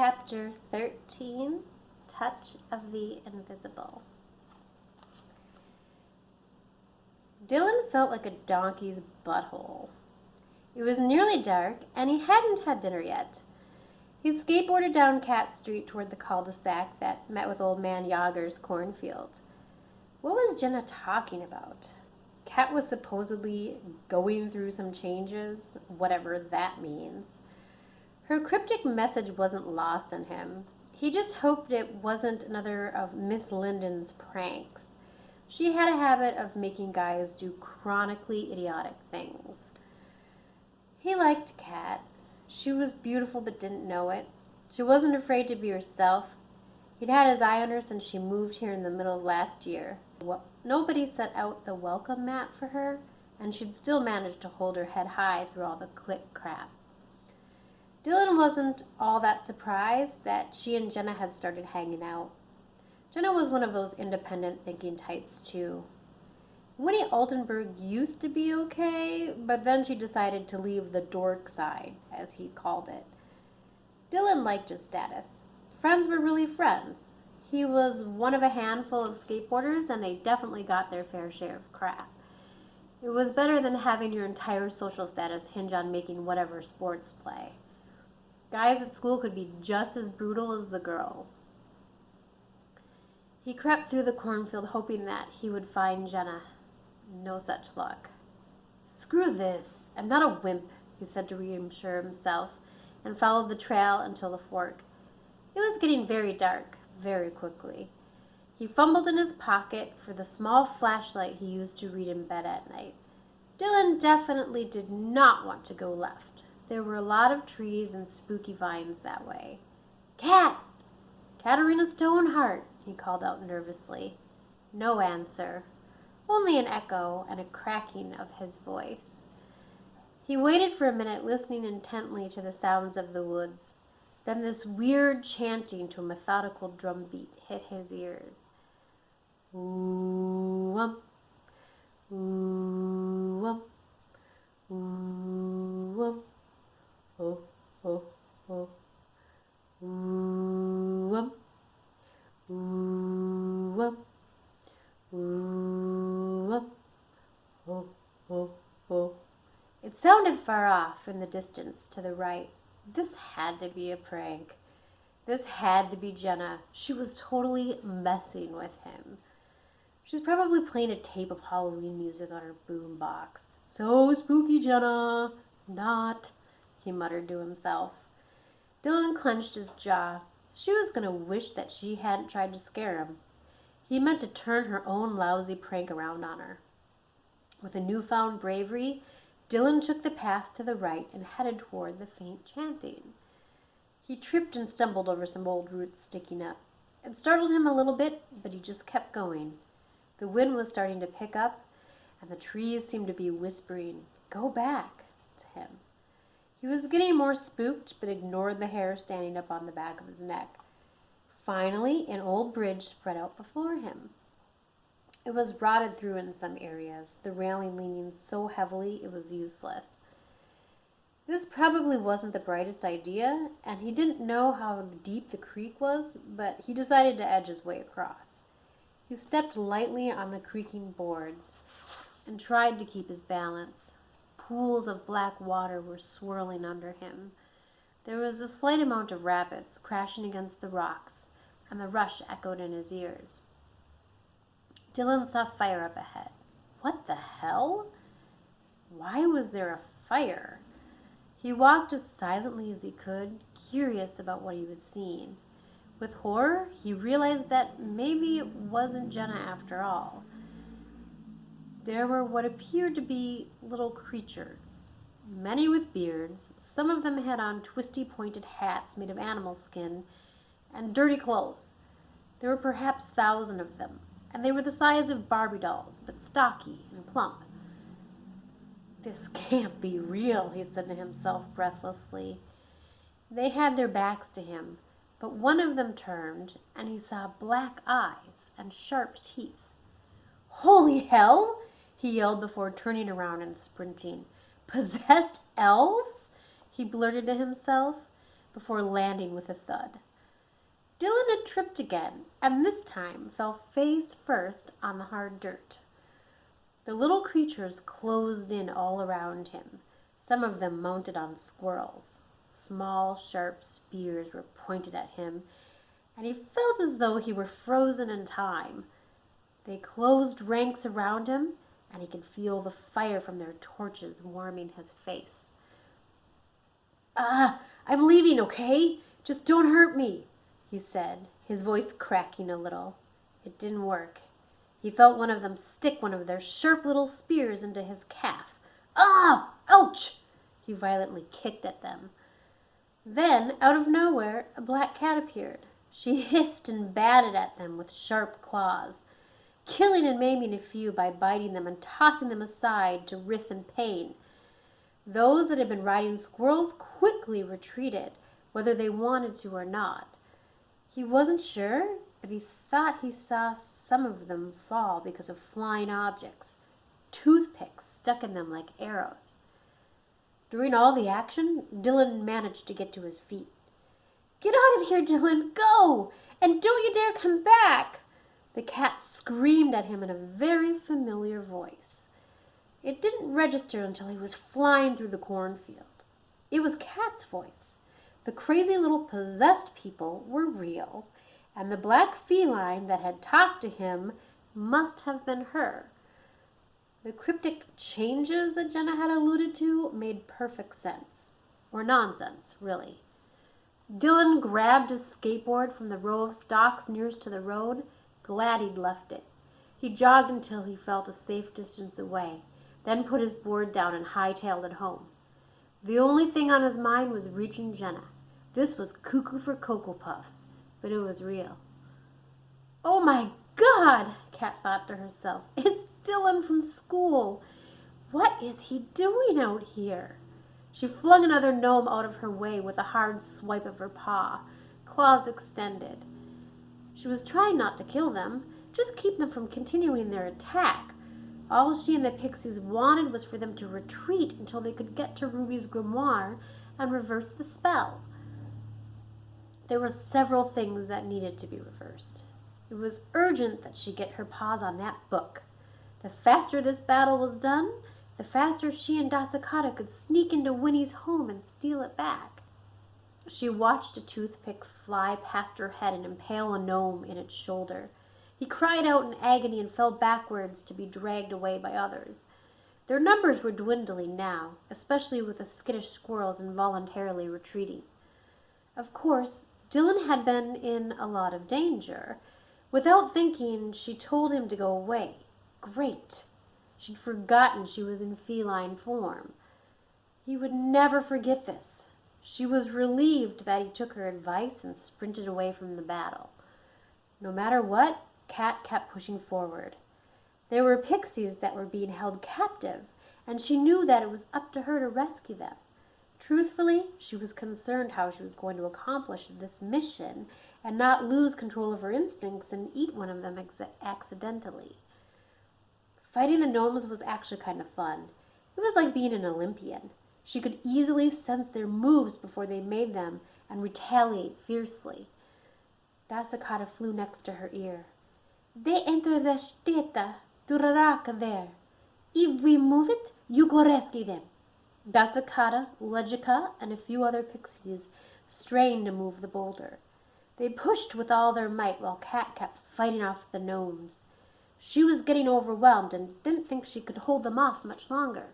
Chapter 13, Touch of the Invisible. Dylan felt like a donkey's butthole. It was nearly dark, and he hadn't had dinner yet. He skateboarded down Cat Street toward the cul-de-sac that met with Old Man Yager's cornfield. What was Jenna talking about? Cat was supposedly going through some changes, whatever that means. Her cryptic message wasn't lost on him. He just hoped it wasn't another of Miss Linden's pranks. She had a habit of making guys do chronically idiotic things. He liked Cat. She was beautiful but didn't know it. She wasn't afraid to be herself. He'd had his eye on her since she moved here in the middle of last year. Nobody set out the welcome mat for her, and she'd still managed to hold her head high through all the click crap. Dylan wasn't all that surprised that she and Jenna had started hanging out. Jenna was one of those independent thinking types too. Winnie Altenburg used to be okay, but then she decided to leave the dork side, as he called it. Dylan liked his status. Friends were really friends. He was one of a handful of skateboarders, and they definitely got their fair share of crap. It was better than having your entire social status hinge on making whatever sports play. Guys at school could be just as brutal as the girls. He crept through the cornfield hoping that he would find Jenna. No such luck. "Screw this. I'm not a wimp," he said to reassure himself, and followed the trail until the fork. It was getting very dark, very quickly. He fumbled in his pocket for the small flashlight he used to read in bed at night. Dylan definitely did not want to go left. There were a lot of trees and spooky vines that way. "Cat! Katerina Stoneheart!" he called out nervously. No answer. Only an echo and a cracking of his voice. He waited for a minute, listening intently to the sounds of the woods. Then this weird chanting to a methodical drum beat hit his ears. Ooh-um, ooh-um, ooh-um, oh, oh, oh, ooh-um, ooh-um, ooh-um, oh, oh, oh. It sounded far off in the distance to the right. This had to be a prank. This had to be Jenna. She was totally messing with him. She's probably playing a tape of Halloween music on her boombox. "So spooky, Jenna." "Not," he muttered to himself. Dylan clenched his jaw. She was going to wish that she hadn't tried to scare him. He meant to turn her own lousy prank around on her. With a newfound bravery, Dylan took the path to the right and headed toward the faint chanting. He tripped and stumbled over some old roots sticking up. It startled him a little bit, but he just kept going. The wind was starting to pick up, and the trees seemed to be whispering, "Go back," to him. He was getting more spooked, but ignored the hair standing up on the back of his neck. Finally, an old bridge spread out before him. It was rotted through in some areas, the railing leaning so heavily it was useless. This probably wasn't the brightest idea, and he didn't know how deep the creek was, but he decided to edge his way across. He stepped lightly on the creaking boards and tried to keep his balance. Pools of black water were swirling under him. There was a slight amount of rapids crashing against the rocks, and the rush echoed in his ears. Dylan saw fire up ahead. What the hell? Why was there a fire? He walked as silently as he could, curious about what he was seeing. With horror, he realized that maybe it wasn't Jenna after all. There were what appeared to be little creatures, many with beards. Some of them had on twisty pointed hats made of animal skin and dirty clothes. There were perhaps 1,000 of them, and they were the size of Barbie dolls, but stocky and plump. "This can't be real," he said to himself breathlessly. They had their backs to him, but one of them turned, and he saw black eyes and sharp teeth. "Holy hell!" he yelled before turning around and sprinting. "Possessed elves?" he blurted to himself. before landing with a thud. Dylan had tripped again, and this time fell face first on the hard dirt. The little creatures closed in all around him, some of them mounted on squirrels. Small, sharp spears were pointed at him, and he felt as though he were frozen in time. They closed ranks around him, and he could feel the fire from their torches warming his face. I'm leaving, okay? Just don't hurt me, he said, his voice cracking a little. It didn't work. He felt one of them stick one of their sharp little spears into his calf. Ah! Ouch! He violently kicked at them. Then, out of nowhere, a black cat appeared. She hissed and batted at them with sharp claws, killing and maiming a few by biting them and tossing them aside to writhe in pain. Those that had been riding squirrels quickly retreated, whether they wanted to or not. He wasn't sure, but he thought he saw some of them fall because of flying objects, toothpicks stuck in them like arrows. During all the action, Dylan managed to get to his feet. "Get out of here, Dylan! Go! And don't you dare come back!" The cat screamed at him in a very familiar voice. It didn't register until he was flying through the cornfield. It was Cat's voice. The crazy little possessed people were real, and the black feline that had talked to him must have been her. The cryptic changes that Jenna had alluded to made perfect sense. Or nonsense, really. Dylan grabbed his skateboard from the row of stalks nearest to the road, glad he'd left it. He jogged until he felt a safe distance away, then put his board down and hightailed it home. The only thing on his mind was reaching Jenna. This was cuckoo for Cocoa Puffs, but it was real. "Oh my God," Kat thought to herself. "It's Dylan from school. What is he doing out here?" She flung another gnome out of her way with a hard swipe of her paw, claws extended. She was trying not to kill them, just keep them from continuing their attack. All she and the pixies wanted was for them to retreat until they could get to Ruby's grimoire and reverse the spell. There were several things that needed to be reversed. It was urgent that she get her paws on that book. The faster this battle was done, the faster she and Dasakata could sneak into Winnie's home and steal it back. She watched a toothpick fly past her head and impale a gnome in its shoulder. He cried out in agony and fell backwards to be dragged away by others. Their numbers were dwindling now, especially with the skittish squirrels involuntarily retreating. Of course, Dylan had been in a lot of danger. Without thinking, she told him to go away. Great. She'd forgotten she was in feline form. He would never forget this. She was relieved that he took her advice and sprinted away from the battle. No matter what, Kat kept pushing forward. There were pixies that were being held captive, and she knew that it was up to her to rescue them. Truthfully, she was concerned how she was going to accomplish this mission and not lose control of her instincts and eat one of them accidentally. Fighting the gnomes was actually kind of fun. It was like being an Olympian. She could easily sense their moves before they made them and retaliate fiercely. Dasakata flew next to her ear. "They enter the steta, Duraraka there. If we move it, you go rescue them." Dasakata, Legica, and a few other pixies strained to move the boulder. They pushed with all their might while Kat kept fighting off the gnomes. She was getting overwhelmed and didn't think she could hold them off much longer.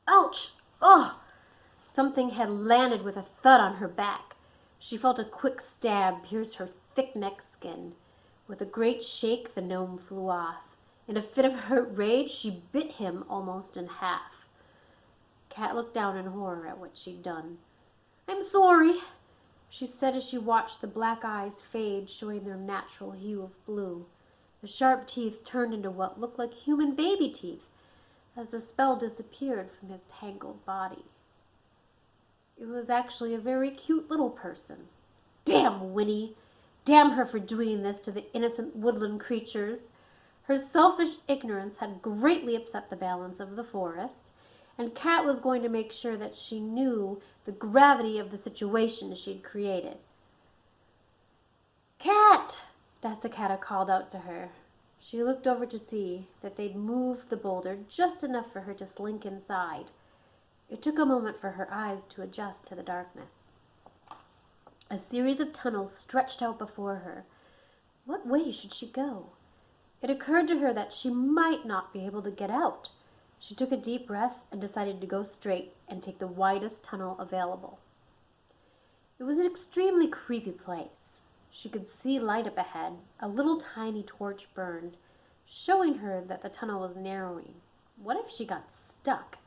Ouch! Ugh! Something had landed with a thud on her back. She felt a quick stab pierce her thick neck skin. With a great shake, the gnome flew off. In a fit of hurt rage, she bit him almost in half. Kat looked down in horror at what she'd done. "I'm sorry," she said as she watched the black eyes fade, showing their natural hue of blue. The sharp teeth turned into what looked like human baby teeth as the spell disappeared from his tangled body. It was actually a very cute little person. Damn Winnie! Damn her for doing this to the innocent woodland creatures. Her selfish ignorance had greatly upset the balance of the forest, and Cat was going to make sure that she knew the gravity of the situation she'd created. "Cat!" Jessica called out to her. She looked over to see that they'd moved the boulder just enough for her to slink inside. It took a moment for her eyes to adjust to the darkness. A series of tunnels stretched out before her. What way should she go? It occurred to her that she might not be able to get out. She took a deep breath and decided to go straight and take the widest tunnel available. It was an extremely creepy place. She could see light up ahead. A little tiny torch burned, showing her that the tunnel was narrowing. What if she got stuck?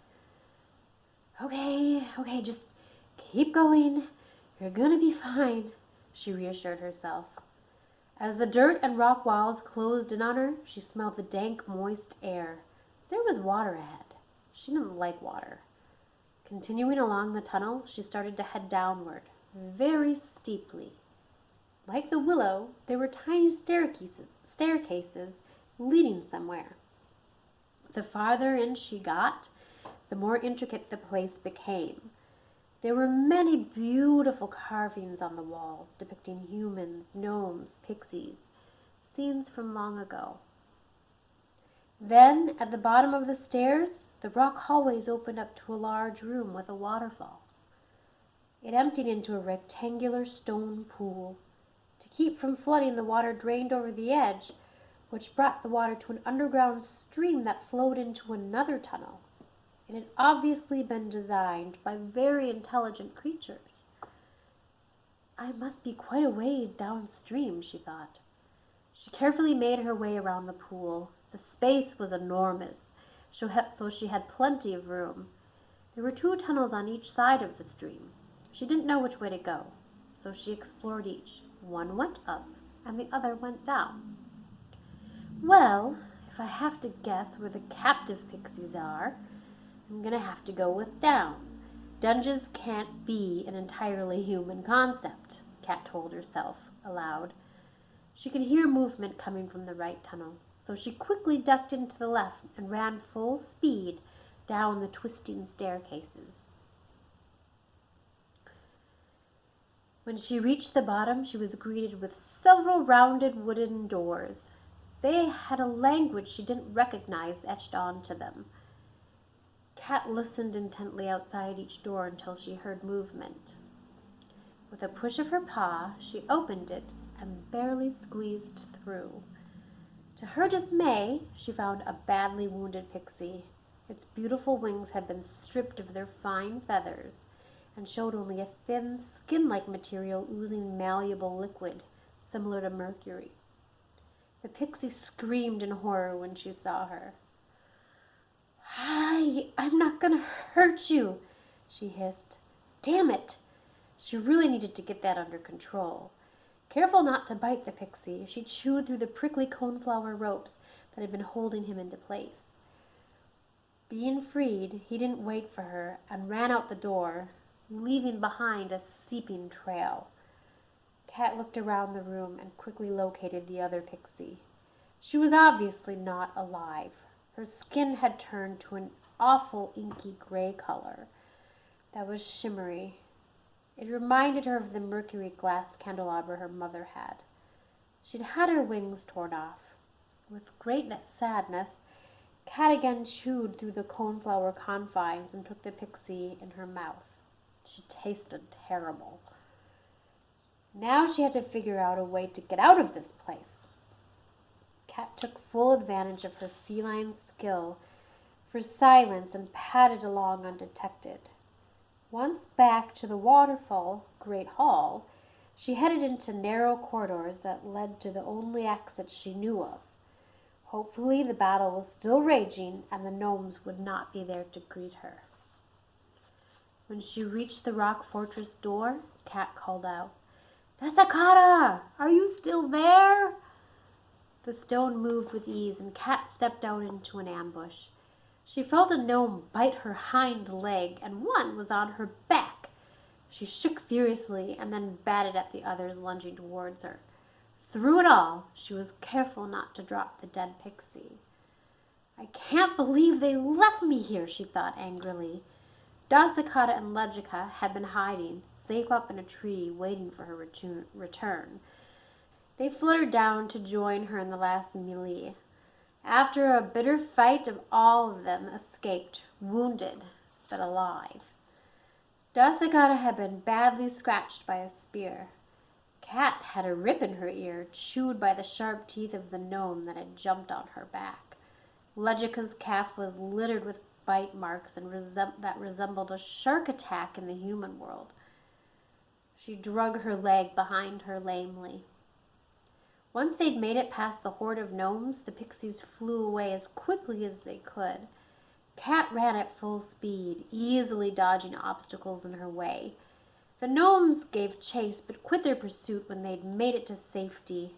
Okay, just keep going. You're gonna be fine, she reassured herself. As the dirt and rock walls closed in on her, she smelled the dank, moist air. There was water ahead. She didn't like water. Continuing along the tunnel, she started to head downward, very steeply. Like the willow, there were tiny staircases leading somewhere. The farther in she got, the more intricate the place became. There were many beautiful carvings on the walls depicting humans, gnomes, pixies, scenes from long ago. Then, at the bottom of the stairs, the rock hallways opened up to a large room with a waterfall. It emptied into a rectangular stone pool. To keep from flooding, the water drained over the edge, which brought the water to an underground stream that flowed into another tunnel. It had obviously been designed by very intelligent creatures. I must be quite a way downstream, she thought. She carefully made her way around the pool. The space was enormous, so she had plenty of room. There were 2 tunnels on each side of the stream. She didn't know which way to go, so she explored each. One went up, and the other went down. Well, if I have to guess where the captive pixies are, I'm gonna have to go with down. Dungeons can't be an entirely human concept, Cat told herself aloud. She could hear movement coming from the right tunnel, so she quickly ducked into the left and ran full speed down the twisting staircases. When she reached the bottom, she was greeted with several rounded wooden doors. They had a language she didn't recognize etched onto them. Cat listened intently outside each door until she heard movement. With a push of her paw, she opened it and barely squeezed through. To her dismay, she found a badly wounded pixie. Its beautiful wings had been stripped of their fine feathers and showed only a thin, skin-like material oozing malleable liquid, similar to mercury. The pixie screamed in horror when she saw her. "Hi, I'm not gonna hurt you," she hissed. Damn it! She really needed to get that under control. Careful not to bite the pixie, she chewed through the prickly coneflower ropes that had been holding him into place. Being freed, he didn't wait for her and ran out the door, leaving behind a seeping trail. Cat looked around the room and quickly located the other pixie. She was obviously not alive. Her skin had turned to an awful inky gray color that was shimmery. It reminded her of the mercury glass candelabra her mother had. She'd had her wings torn off. With great sadness, Cat again chewed through the coneflower confines and took the pixie in her mouth. She tasted terrible. Now she had to figure out a way to get out of this place. Cat took full advantage of her feline skill for silence and padded along undetected. Once back to the waterfall Great Hall, she headed into narrow corridors that led to the only exit she knew of. Hopefully the battle was still raging and the gnomes would not be there to greet her. When she reached the rock fortress door, Cat called out, "Desakata, are you still there?" The stone moved with ease and Cat stepped out into an ambush. She felt a gnome bite her hind leg and one was on her back. She shook furiously and then batted at the others lunging towards her. Through it all, she was careful not to drop the dead pixie. I can't believe they left me here, she thought angrily. Dasakata and Legica had been hiding, safe up in a tree, waiting for her return. They fluttered down to join her in the last melee. After a bitter fight, all of them escaped, wounded but alive. Dasakata had been badly scratched by a spear. Cat had a rip in her ear, chewed by the sharp teeth of the gnome that had jumped on her back. Legica's calf was littered with bite marks that resembled a shark attack in the human world. She drug her leg behind her lamely. Once they'd made it past the horde of gnomes, the pixies flew away as quickly as they could. Cat ran at full speed, easily dodging obstacles in her way. The gnomes gave chase, but quit their pursuit when they'd made it to safety.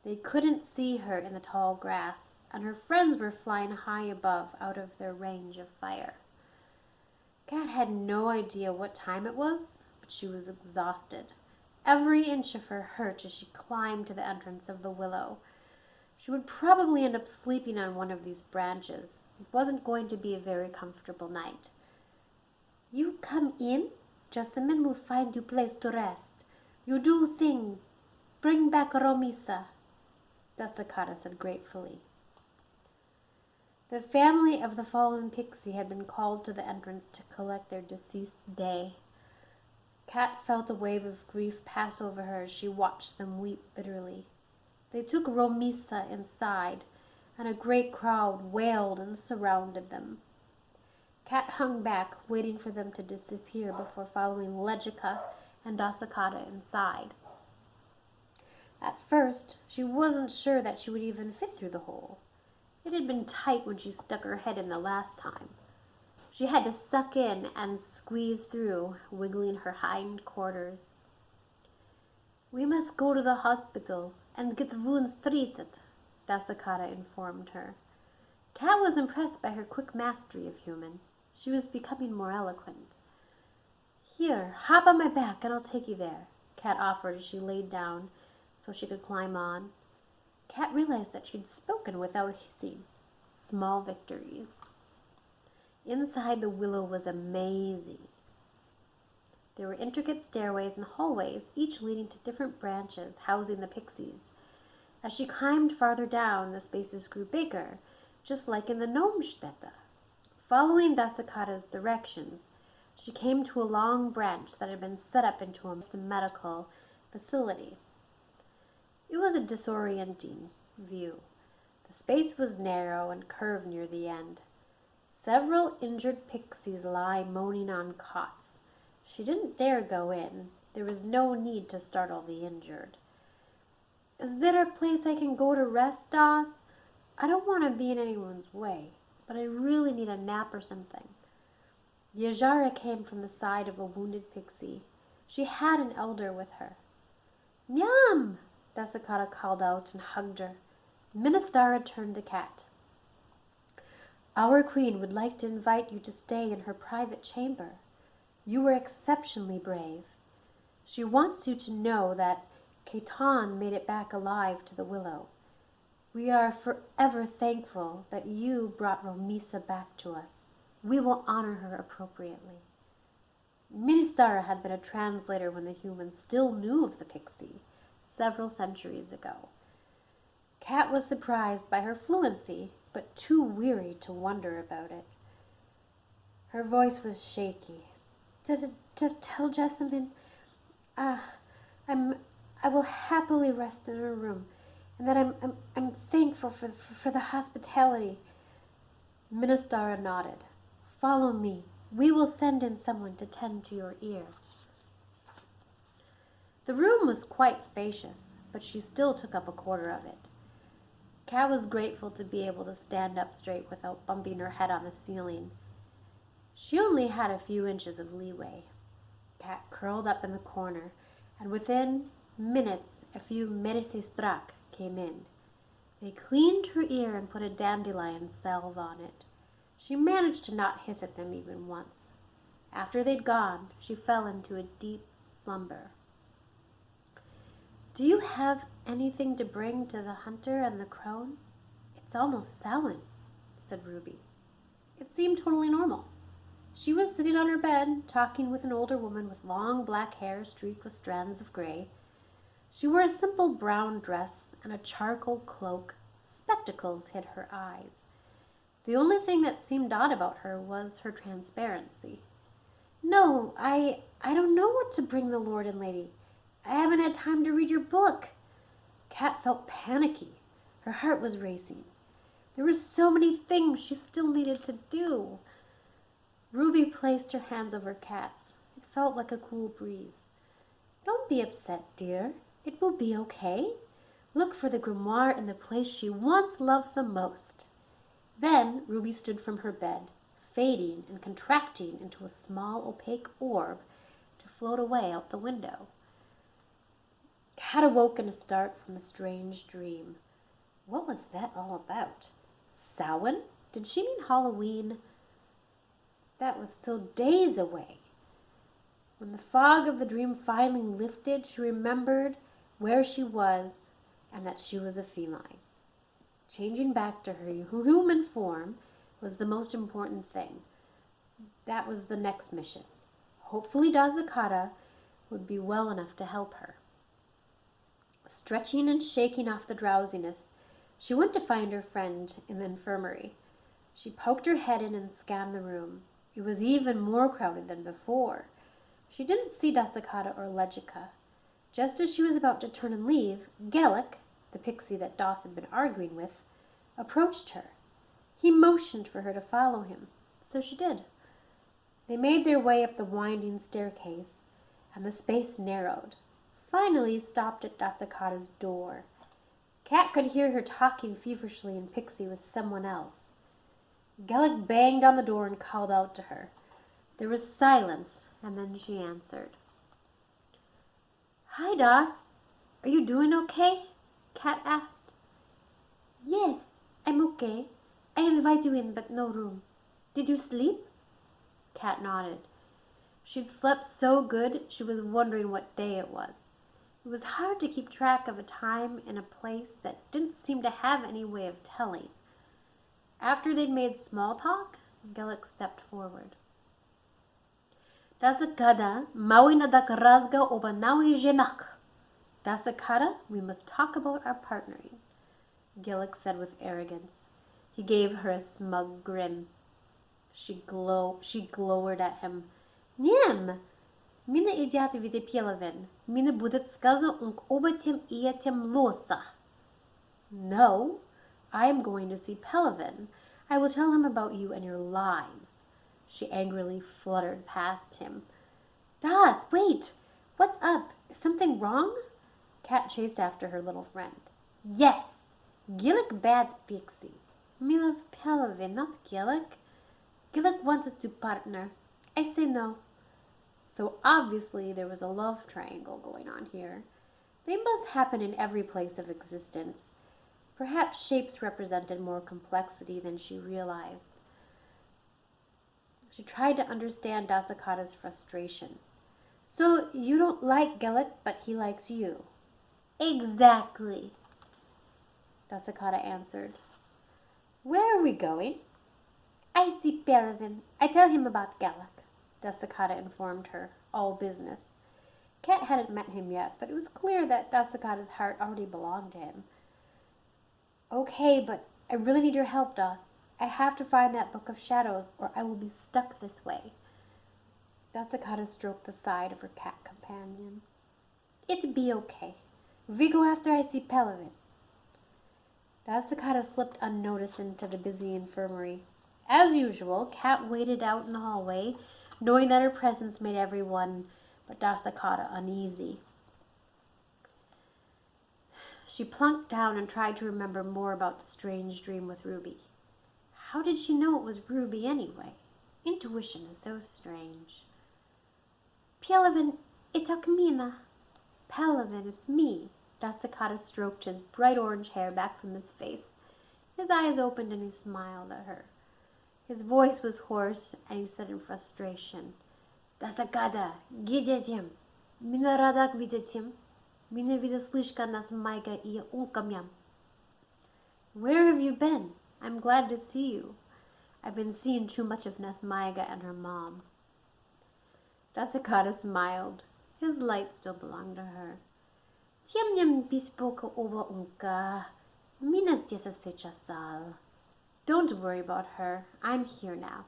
They couldn't see her in the tall grass, and her friends were flying high above, out of their range of fire. Cat had no idea what time it was, but she was exhausted. Every inch of her hurt as she climbed to the entrance of the willow. She would probably end up sleeping on one of these branches. It wasn't going to be a very comfortable night. You come in? Jessamine will find you place to rest. You do thing. Bring back Romisa, Dasakata said gratefully. The family of the fallen pixie had been called to the entrance to collect their deceased day. Cat felt a wave of grief pass over her as she watched them weep bitterly. They took Romisa inside, and a great crowd wailed and surrounded them. Cat hung back, waiting for them to disappear before following Legica and Dasakata inside. At first, she wasn't sure that she would even fit through the hole. It had been tight when she stuck her head in the last time. She had to suck in and squeeze through, wiggling her hind quarters. We must go to the hospital and get the wounds treated, Dasakata informed her. Cat was impressed by her quick mastery of human. She was becoming more eloquent. Here, hop on my back and I'll take you there, Cat offered as she laid down so she could climb on. Cat realized that she'd spoken without hissing. Small victories. Inside the willow was amazing. There were intricate stairways and hallways, each leading to different branches housing the pixies. As she climbed farther down, the spaces grew bigger, just like in the Gnomestätte. Following Dasakata's directions, she came to a long branch that had been set up into a medical facility. It was a disorienting view. The space was narrow and curved near the end. Several injured pixies lie moaning on cots. She didn't dare go in. There was no need to startle the injured. Is there a place I can go to rest, Das? I don't want to be in anyone's way, but I really need a nap or something. Yajara came from the side of a wounded pixie. She had an elder with her. Nyam! Dasakata called out and hugged her. Ministara turned to Cat. Our queen would like to invite you to stay in her private chamber. You were exceptionally brave. She wants you to know that Kaitan made it back alive to the willow. We are forever thankful that you brought Romisa back to us. We will honor her appropriately. Ministara had been a translator when the humans still knew of the pixie, several centuries ago. Cat was surprised by her fluency, but too weary to wonder about it. Her voice was shaky. To tell Jessamine, I will happily rest in her room, and that I'm thankful for the hospitality. Ministara nodded. Follow me. We will send in someone to tend to your ear. The room was quite spacious, but she still took up a quarter of it. Cat was grateful to be able to stand up straight without bumping her head on the ceiling. She only had a few inches of leeway. Cat curled up in the corner, and within minutes a few Merisistrak came in. They cleaned her ear and put a dandelion salve on it. She managed to not hiss at them even once. After they'd gone, she fell into a deep slumber. Do you have anything to bring to the hunter and the crone? It It's almost Samhain, said Ruby. It seemed totally normal. She was sitting on her bed, talking with an older woman with long black hair streaked with strands of gray. She wore a simple brown dress and a charcoal cloak. Spectacles hid her eyes. The only thing that seemed odd about her was her transparency. No, I don't know what to bring the Lord and Lady. I haven't had time to read your book. Kat felt panicky. Her heart was racing. There were so many things she still needed to do. Ruby placed her hands over Kat's. It felt like a cool breeze. Don't be upset, dear. It will be okay. Look for the grimoire in the place she once loved the most. Then Ruby stood from her bed, fading and contracting into a small opaque orb to float away out the window. Kat awoke in a start from a strange dream. What was that all about? Samhain? Did she mean Halloween? That was still days away. When the fog of the dream finally lifted, she remembered where she was and that she was a feline. Changing back to her human form was the most important thing. That was the next mission. Hopefully Dazakata would be well enough to help her. Stretching and shaking off the drowsiness, she went to find her friend in the infirmary. She poked her head in and scanned the room. It was even more crowded than before. She didn't see Dasakata or Legica. Just as she was about to turn and leave, Gellick, the pixie that Doss had been arguing with, approached her. He motioned for her to follow him, so she did. They made their way up the winding staircase, and the space narrowed, finally stopped at Dasakata's door. Kat could hear her talking feverishly in Pixie with someone else. Gellick banged on the door and called out to her. There was silence, and then she answered. Hi, Doss. Are you doing okay? Kat asked. Yes, I'm okay. I invite you in, but no room. Did you sleep? Kat nodded. She'd slept so good, she was wondering what day it was. It was hard to keep track of a time and a place that didn't seem to have any way of telling. After they'd made small talk, Gellick stepped forward. Dasakada, maui na dakarazga obanawi jenak. Dasakada, we must talk about our partnering, Gellick said with arrogance. He gave her a smug grin. She glowered at him. Niem, mina idiot vide pielaven. Mina budet skazo unk obatim iatem losa. No, I am going to see Pelavin. I will tell him about you and your lies. She angrily fluttered past him. Das, wait! What's up? Is something wrong? Kat chased after her little friend. Yes! Gillick bad Pixie. Me love Pelavin, not Gillick. Gillick wants us to partner. I say no. So obviously there was a love triangle going on here. They must happen in every place of existence. Perhaps shapes represented more complexity than she realized. She tried to understand Dasakata's frustration. So you don't like Gellick, but he likes you. Exactly, Dasakata answered. Where are we going? I see Pelavin. I tell him about Gellick, Dasakata informed her, all business. Kat hadn't met him yet, but it was clear that Dasakata's heart already belonged to him. Okay, but I really need your help, Doss. I have to find that Book of Shadows, or I will be stuck this way. Dasakata stroked the side of her cat companion. It'd be okay. We go after I see Pelavin. Dasakata slipped unnoticed into the busy infirmary. As usual, Kat waited out in the hallway, knowing that her presence made everyone but Dasakata uneasy. She plunked down and tried to remember more about the strange dream with Ruby. How did she know it was Ruby anyway? Intuition is so strange. Pelavin, itakmina. Pelavin, it's me. Dasakata stroked his bright orange hair back from his face. His eyes opened and he smiled at her. His voice was hoarse and he said in frustration, Dasakata, gidetim. Mina radak videtim. Mina vida слишком нас майка и ункамям. Where have you been? I'm glad to see you. I've been seeing too much of Nesmaiga and her mom. Dasakata smiled. His light still belonged to her. Tiam bispoka over unka. Minas desa sechasal. Don't worry about her. I'm here now.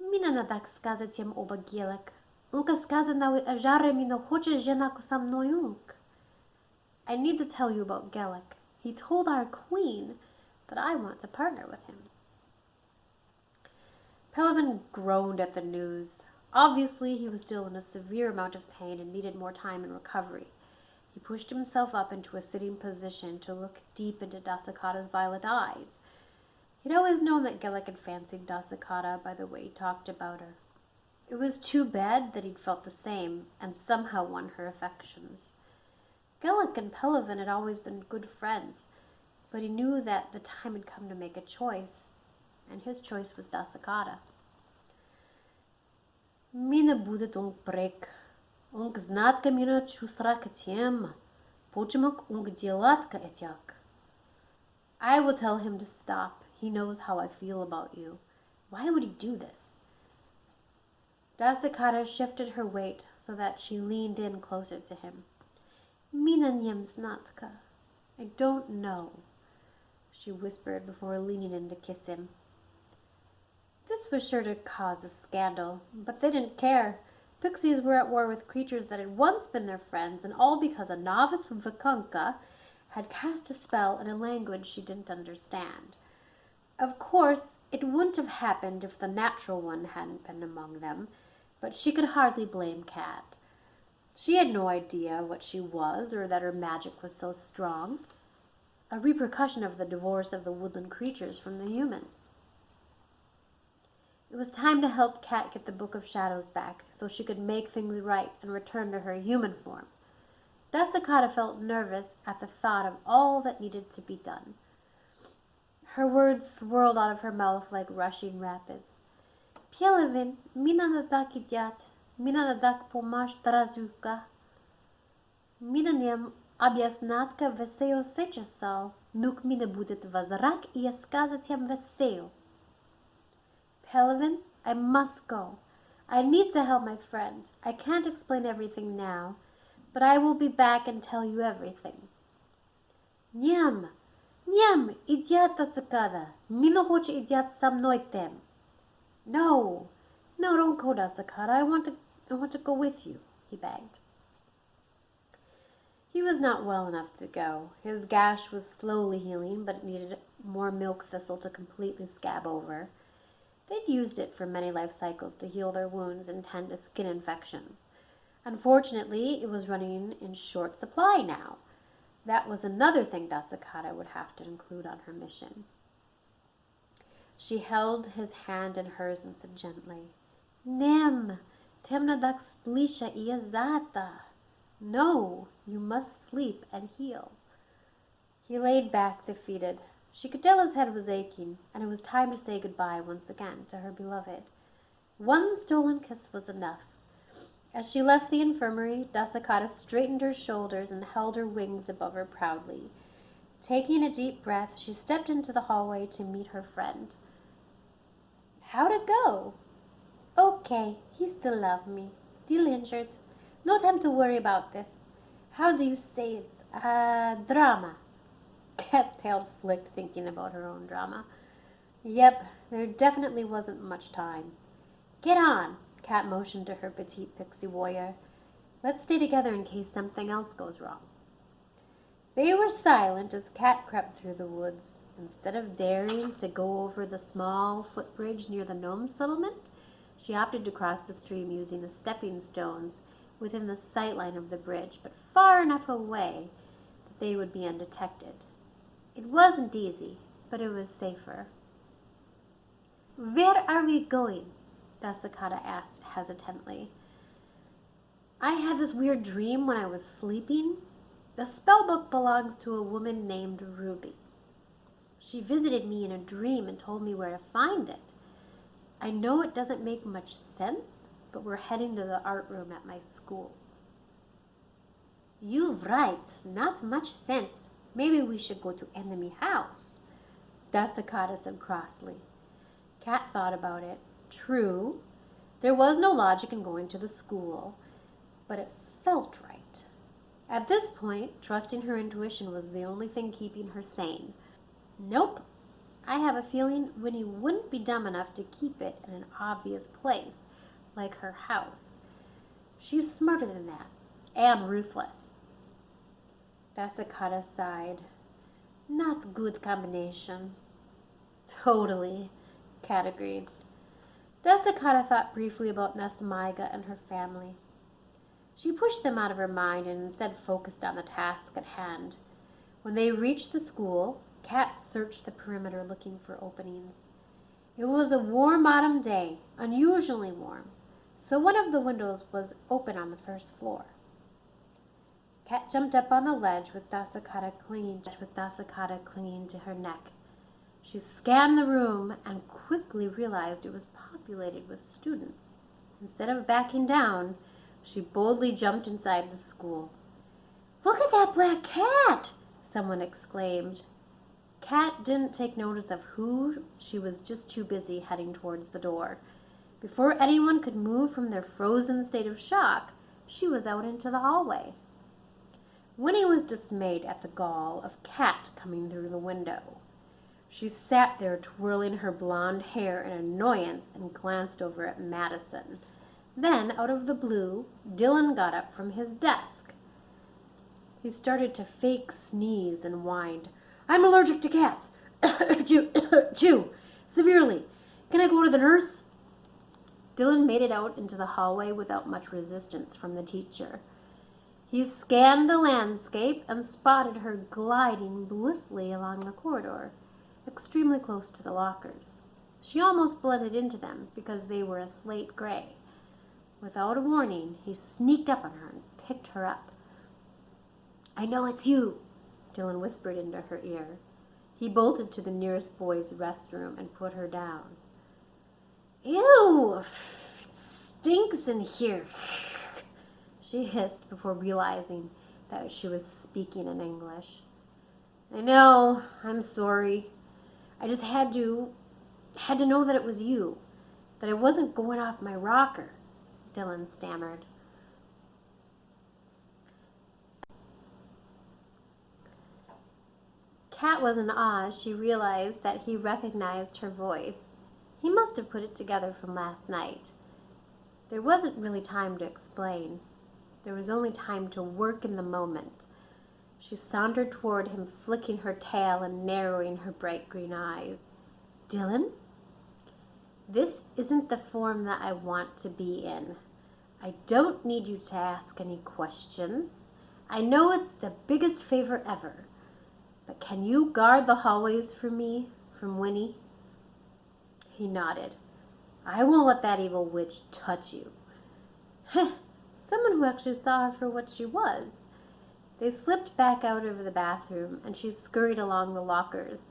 Mina nadak skaza tiem oba gielek. Unka skaza nawi ajare mina hoche jenaku sam noyunk. I need to tell you about Gelek. He told our queen that I want to partner with him. Pelivan groaned at the news. Obviously, he was still in a severe amount of pain and needed more time in recovery. He pushed himself up into a sitting position to look deep into Dasakata's violet eyes. He'd always known that Gelek had fancied Dasakata by the way he talked about her. It was too bad that he'd felt the same and somehow won her affections. Gelek and Pelivan had always been good friends, but he knew that the time had come to make a choice, and his choice was Dasakata. Mina budet ung prek, ung znatka mina chusraka tiem, pochimuk ung dielatka etyak. I will tell him to stop. He knows how I feel about you. Why would he do this? Dasakata shifted her weight so that she leaned in closer to him. Mina znatka. I don't know, she whispered before leaning in to kiss him. This was sure to cause a scandal, but they didn't care. Pixies were at war with creatures that had once been their friends, and all because a novice Vakanka had cast a spell in a language she didn't understand. Of course, it wouldn't have happened if the natural one hadn't been among them, but she could hardly blame Cat. She had no idea what she was or that her magic was so strong, a repercussion of the divorce of the woodland creatures from the humans. It was time to help Cat get the Book of Shadows back so she could make things right and return to her human form. Dasakata felt nervous at the thought of all that needed to be done. Her words swirled out of her mouth like rushing rapids. Pielevin, mina nadak idiat. Mina nadak pomash trazuka. Mina nem objaśnatka veseo sechasal. Nuk mina budet vazrak I skazatiem veseo. Pelivan, I must go. I need to help my friend. I can't explain everything now, but I will be back and tell you everything. Nyam, idiot Dasakata. Mina hoche idiot sam noitem. No, don't go, Dasakata. I want to go with you, he begged. He was not well enough to go. His gash was slowly healing, but it needed more milk thistle to completely scab over. They'd used it for many life cycles to heal their wounds and tend to skin infections. Unfortunately, it was running in short supply now. That was another thing Dasakata would have to include on her mission. She held his hand in hers and said gently, Nem, temna dak splisha iazata. No, you must sleep and heal. He laid back, defeated. She could tell his head was aching, and it was time to say goodbye once again to her beloved. One stolen kiss was enough. As she left the infirmary, Dasakata straightened her shoulders and held her wings above her proudly. Taking a deep breath, she stepped into the hallway to meet her friend. How'd it go? Okay, he still loves me. Still injured. No time to worry about this. How do you say it? Drama. Cat's tail flicked, thinking about her own drama. Yep, there definitely wasn't much time. Get on, Cat motioned to her petite pixie warrior. Let's stay together in case something else goes wrong. They were silent as Cat crept through the woods. Instead of daring to go over the small footbridge near the gnome settlement, she opted to cross the stream using the stepping stones within the sightline of the bridge, but far enough away that they would be undetected. It wasn't easy, but it was safer. Where are we going? Dasakata asked hesitantly. I had this weird dream when I was sleeping. The spellbook belongs to a woman named Ruby. She visited me in a dream and told me where to find it. I know it doesn't make much sense, but we're heading to the art room at my school. You're right, not much sense. Maybe we should go to enemy house, Dasakata said crossly. Kat thought about it. True, there was no logic in going to the school, but it felt right. At this point, trusting her intuition was the only thing keeping her sane. Nope, I have a feeling Winnie wouldn't be dumb enough to keep it in an obvious place, like her house. She's smarter than that, and ruthless. Dasakata sighed. Not good combination. Totally, Kat agreed. Dasakata thought briefly about Nesmaiga and her family. She pushed them out of her mind and instead focused on the task at hand. When they reached the school, Kat searched the perimeter looking for openings. It was a warm autumn day, unusually warm, so one of the windows was open on the first floor. Kat jumped up on the ledge with Dasakata clinging to her neck. She scanned the room and quickly realized it was populated with students. Instead of backing down, she boldly jumped inside the school. "Look at that black cat!" someone exclaimed. Kat didn't take notice of who. She was just too busy heading towards the door. Before anyone could move from their frozen state of shock, she was out into the hallway. Winnie was dismayed at the gall of Kat coming through the window. She sat there twirling her blonde hair in annoyance and glanced over at Madison. Then, out of the blue, Dylan got up from his desk. He started to fake sneeze and whined. "I'm allergic to cats. Chew. Severely. Can I go to the nurse?" Dylan made it out into the hallway without much resistance from the teacher. He scanned the landscape and spotted her gliding blithely along the corridor, extremely close to the lockers. She almost blended into them because they were a slate gray. Without a warning, he sneaked up on her and picked her up. "I know it's you," Dylan whispered into her ear. He bolted to the nearest boys' restroom and put her down. "Ew! It stinks in here," she hissed before realizing that she was speaking in English. "I know. I'm sorry. I just had to know that it was you, that I wasn't going off my rocker," Dylan stammered. Kat was in awe as she realized that he recognized her voice. He must have put it together from last night. There wasn't really time to explain. There was only time to work in the moment. She sauntered toward him, flicking her tail and narrowing her bright green eyes. "Dylan, this isn't the form that I want to be in. I don't need you to ask any questions. I know it's the biggest favor ever. But can you guard the hallways for me, from Winnie?" He nodded. "I won't let that evil witch touch you." Heh, someone who actually saw her for what she was. They slipped back out of the bathroom, and she scurried along the lockers.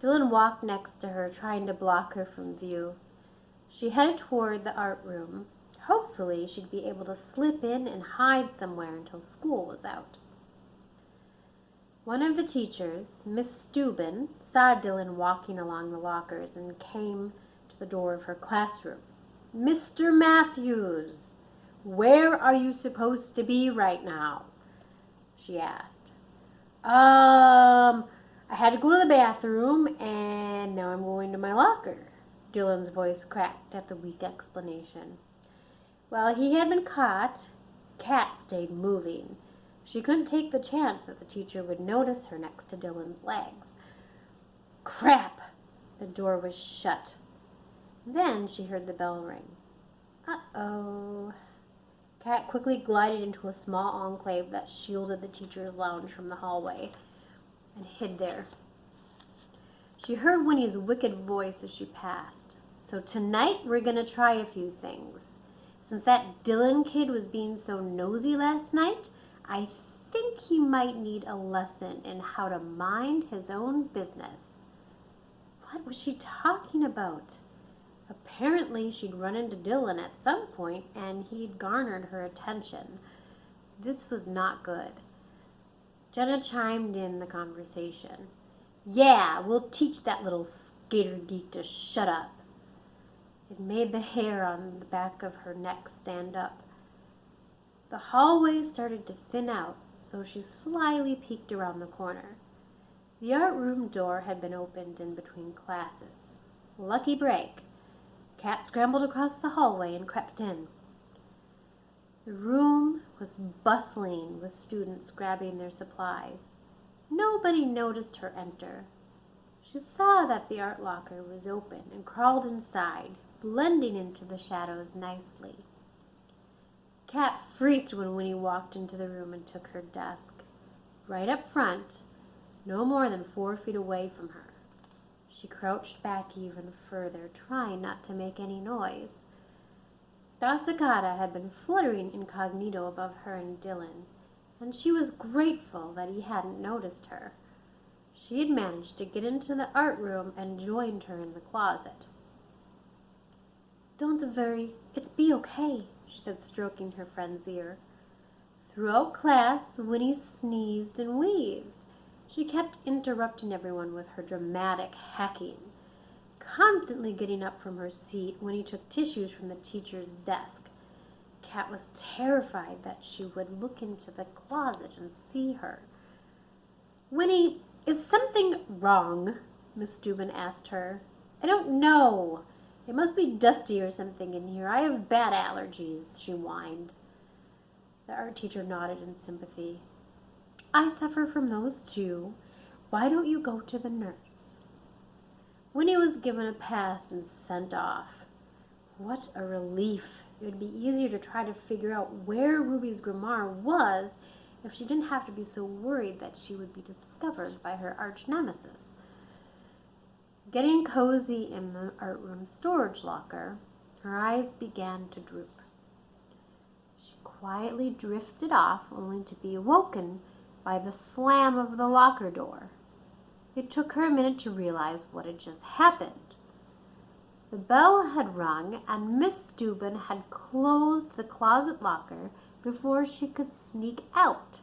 Dylan walked next to her, trying to block her from view. She headed toward the art room. Hopefully, she'd be able to slip in and hide somewhere until school was out. One of the teachers, Miss Steuben, saw Dylan walking along the lockers and came to the door of her classroom. "Mr. Matthews, where are you supposed to be right now?" she asked. I had to go to the bathroom, and now I'm going to my locker." Dylan's voice cracked at the weak explanation. While he had been caught, Kat stayed moving. She couldn't take the chance that the teacher would notice her next to Dylan's legs. Crap! The door was shut. Then she heard the bell ring. Uh-oh. Kat quickly glided into a small enclave that shielded the teacher's lounge from the hallway and hid there. She heard Winnie's wicked voice as she passed. "So tonight we're going to try a few things. Since that Dylan kid was being so nosy last night, I think he might need a lesson in how to mind his own business." What was she talking about? Apparently, she'd run into Dylan at some point, and he'd garnered her attention. This was not good. Jenna chimed in the conversation. Yeah, we'll teach that little skater geek to shut up. It made the hair on the back of her neck stand up. The hallway started to thin out, so she slyly peeked around the corner. The art room door had been opened in between classes. Lucky break. Kat scrambled across the hallway and crept in. The room was bustling with students grabbing their supplies. Nobody noticed her enter. She saw that the art locker was open and crawled inside, blending into the shadows nicely. Kat freaked when Winnie walked into the room and took her desk. Right up front, no more than 4 feet away from her. She crouched back even further, trying not to make any noise. Dasakata had been fluttering incognito above her and Dylan, and she was grateful that he hadn't noticed her. She had managed to get into the art room and joined her in the closet. Don't worry, it's be okay, she said, stroking her friend's ear. Throughout class, Winnie sneezed and wheezed. She kept interrupting everyone with her dramatic hacking. Constantly getting up from her seat, Winnie took tissues from the teacher's desk. Kat was terrified that she would look into the closet and see her. Winnie, is something wrong? Miss Dubin asked her. I don't know. It must be dusty or something in here. I have bad allergies, she whined. The art teacher nodded in sympathy. I suffer from those too. Why don't you go to the nurse? Winnie was given a pass and sent off. What a relief. It would be easier to try to figure out where Ruby's grimoire was if she didn't have to be so worried that she would be discovered by her arch nemesis. Getting cozy in the art room storage locker, her eyes began to droop. She quietly drifted off, only to be awoken by the slam of the locker door. It took her a minute to realize what had just happened. The bell had rung, and Miss Dubin had closed the closet locker before she could sneak out.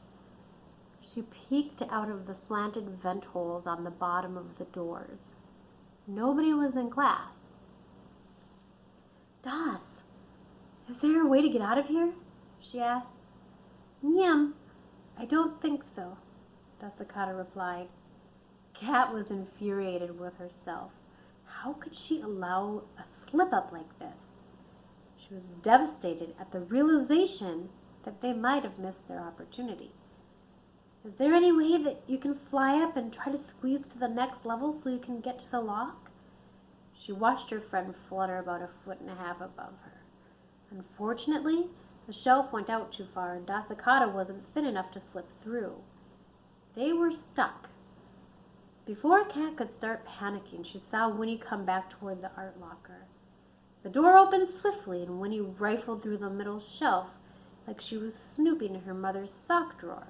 She peeked out of the slanted vent holes on the bottom of the doors. Nobody was in class. Das, is there a way to get out of here? She asked. Nyam, I don't think so, Dasakata replied. Kat was infuriated with herself. How could she allow a slip-up like this? She was devastated at the realization that they might have missed their opportunity. Is there any way that you can fly up and try to squeeze to the next level so you can get to the lock? She watched her friend flutter about 1.5 feet above her. Unfortunately, the shelf went out too far and Dasakata wasn't thin enough to slip through. They were stuck. Before Kat could start panicking, she saw Winnie come back toward the art locker. The door opened swiftly and Winnie rifled through the middle shelf like she was snooping in her mother's sock drawer.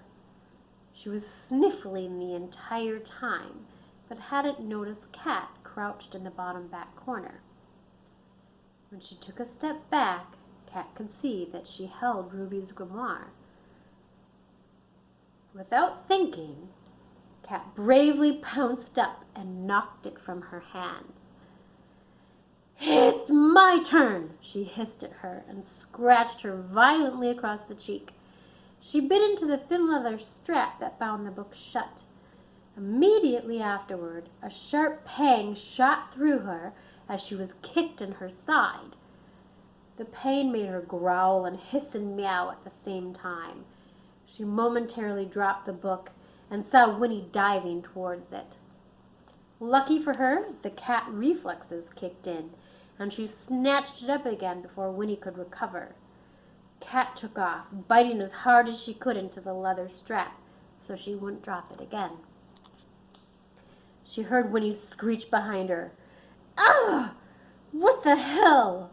She was sniffling the entire time, but hadn't noticed Kat crouched in the bottom back corner. When she took a step back, Kat could see that she held Ruby's grimoire. Without thinking, Kat bravely pounced up and knocked it from her hands. It's my turn, she hissed at her and scratched her violently across the cheek. She bit into the thin leather strap that bound the book shut. Immediately afterward, a sharp pang shot through her as she was kicked in her side. The pain made her growl and hiss and meow at the same time. She momentarily dropped the book and saw Winnie diving towards it. Lucky for her, the cat reflexes kicked in, and she snatched it up again before Winnie could recover. Kat took off, biting as hard as she could into the leather strap so she wouldn't drop it again. She heard Winnie screech behind her. Ah! What the hell?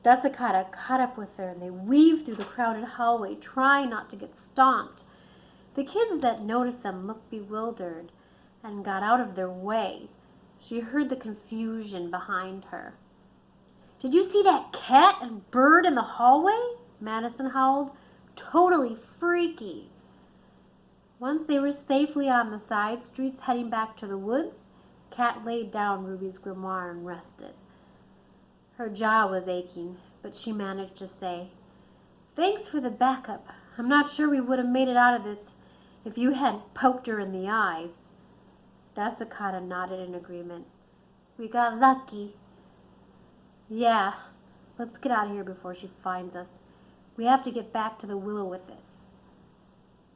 Dasakata caught up with her and they weaved through the crowded hallway, trying not to get stomped. The kids that noticed them looked bewildered and got out of their way. She heard the confusion behind her. Did you see that cat and bird in the hallway? Madison howled. Totally freaky. Once they were safely on the side streets heading back to the woods, Kat laid down Ruby's grimoire and rested. Her jaw was aching, but she managed to say, "Thanks for the backup. I'm not sure we would have made it out of this if you hadn't poked her in the eyes." Dasakata nodded in agreement. "We got lucky." "Yeah, let's get out of here before she finds us. We have to get back to the Willow with this."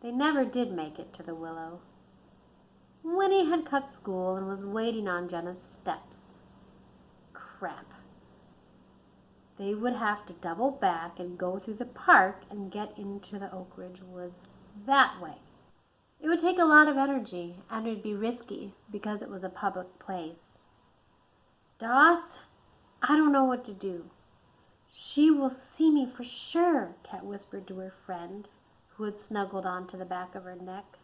They never did make it to the Willow. Winnie had cut school and was waiting on Jenna's steps. Crap. They would have to double back and go through the park and get into the Oak Ridge woods that way. It would take a lot of energy, and it would be risky because it was a public place. "Doss, I don't know what to do." "She will see me for sure," Kat whispered to her friend, who had snuggled onto the back of her neck.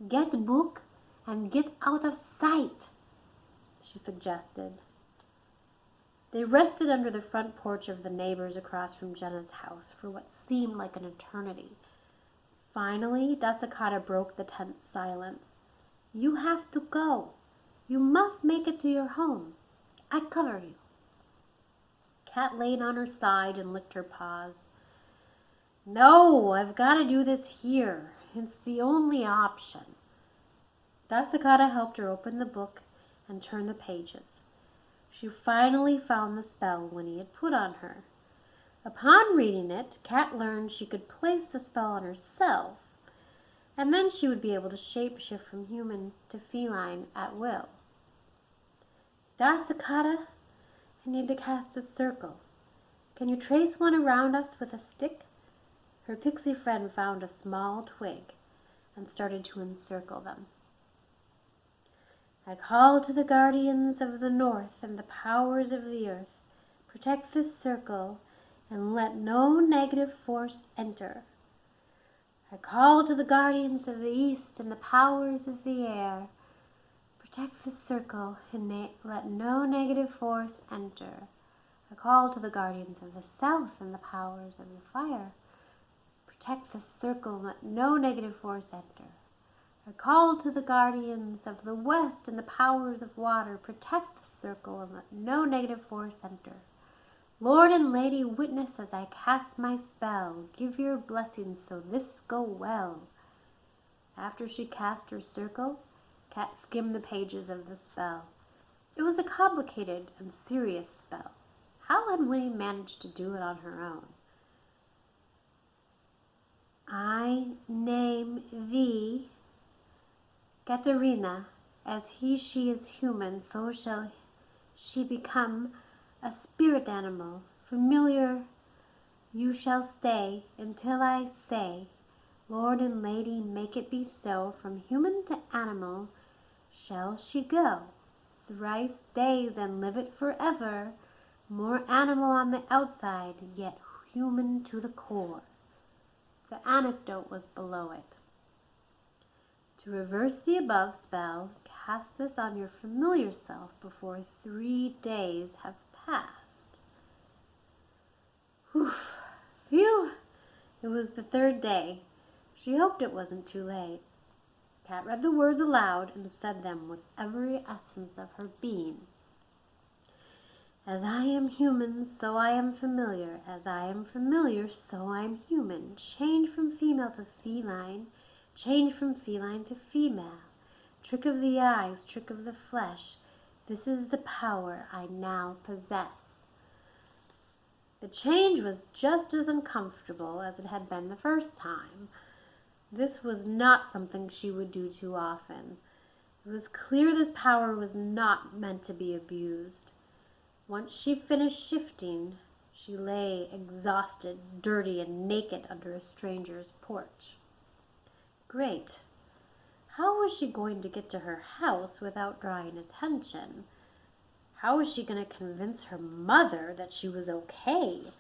"Get the book and get out of sight," she suggested. They rested under the front porch of the neighbors across from Jenna's house for what seemed like an eternity. Finally, Dasakata broke the tense silence. "You have to go. You must make it to your home. I cover you." Kat laid on her side and licked her paws. "No, I've got to do this here. It's the only option." Dasakata helped her open the book and turn the pages. She finally found the spell Winnie had put on her. Upon reading it, Kat learned she could place the spell on herself, and then she would be able to shapeshift from human to feline at will. "Dasakata, I need to cast a circle. Can you trace one around us with a stick?" Her pixie friend found a small twig and started to encircle them. "I call to the guardians of the north and the powers of the earth. Protect this circle and let no negative force enter. I call to the guardians of the east and the powers of the air. Protect this circle and let no negative force enter. I call to the guardians of the south and the powers of the fire. Protect this circle and let no negative force enter. I call to the guardians of the west and the powers of water. Protect the circle and let no negative force enter. Lord and Lady, witness as I cast my spell. Give your blessings so this go well." After she cast her circle, Kat skimmed the pages of the spell. It was a complicated and serious spell. How had Winnie managed to do it on her own? "I name thee Katerina, as she is human, so shall she become a spirit animal. Familiar you shall stay until I say, Lord and Lady, make it be so. From human to animal shall she go. Thrice days and live it forever. More animal on the outside, yet human to the core." The anecdote was below it. To reverse the above spell, cast this on your familiar self before 3 days have passed. Whew. Phew! It was the 3rd day. She hoped it wasn't too late. Kat read the words aloud and said them with every essence of her being. "As I am human, so I am familiar. As I am familiar, so I am human. Change from female to feline. Change from feline to female. Trick of the eyes, trick of the flesh. This is the power I now possess." The change was just as uncomfortable as it had been the first time. This was not something she would do too often. It was clear this power was not meant to be abused. Once she finished shifting, she lay exhausted, dirty, and naked under a stranger's porch. Great. How was she going to get to her house without drawing attention? How was she going to convince her mother that she was okay?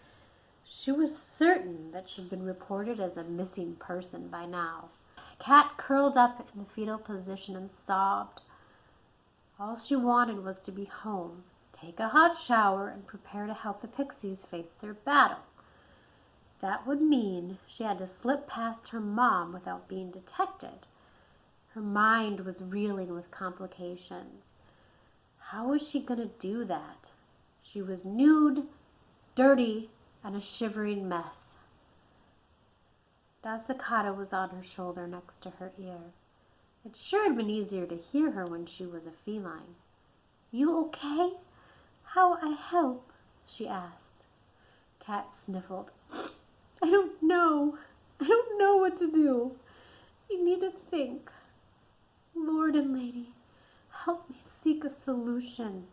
She was certain that she'd been reported as a missing person by now. Kat curled up in the fetal position and sobbed. All she wanted was to be home, take a hot shower, and prepare to help the Pixies face their battle. That would mean she had to slip past her mom without being detected. Her mind was reeling with complications. How was she going to do that? She was nude, dirty, and a shivering mess. Dasakata was on her shoulder next to her ear. It sure had been easier to hear her when she was a feline. "You okay? How I help?" she asked. Cat sniffled. I don't know what to do. I need to think. Lord and Lady, help me seek a solution,"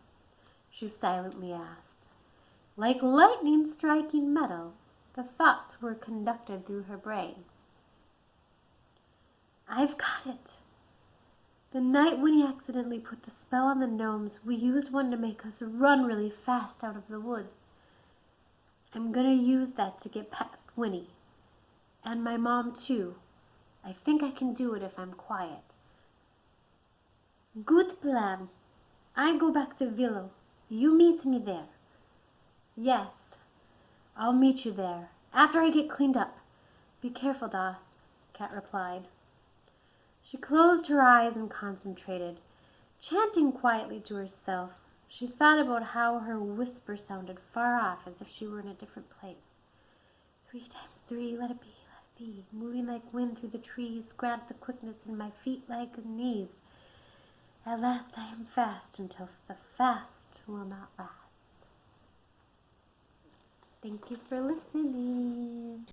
she silently asked. Like lightning striking metal, the thoughts were conducted through her brain. "I've got it. The night when he accidentally put the spell on the gnomes, we used one to make us run really fast out of the woods. I'm going to use that to get past Winnie. And my mom, too. I think I can do it if I'm quiet." "Good plan. I go back to Willow. You meet me there." "Yes, I'll meet you there, after I get cleaned up. Be careful, Das," Cat replied. She closed her eyes and concentrated. Chanting quietly to herself, she thought about how her whisper sounded far off, as if she were in a different place. 3 times 3, let it be, moving like wind through the trees, grant the quickness in my feet, legs, and knees. At last I am fast until the fast will not last. Thank you for listening.